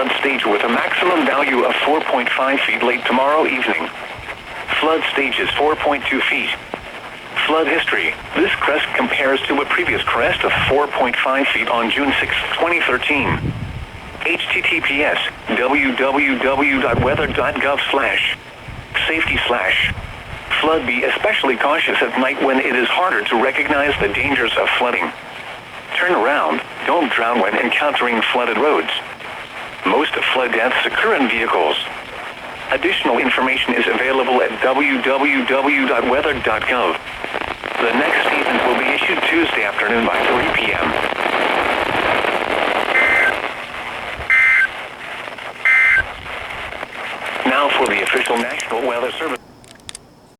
flood stage with a maximum value of 4.5 feet late tomorrow evening. Flood stage is 4.2 feet. Flood history. This crest compares to a previous crest of 4.5 feet on June 6, 2013. https www.weather.gov/safety/. Flood. Be especially cautious at night when it is harder to recognize the dangers of flooding. Turn around. Don't drown when encountering flooded roads. Most flood deaths occur in vehicles. Additional information is available at www.weather.gov. The next statement will be issued Tuesday afternoon by 3 p.m. Now for the official National Weather Service.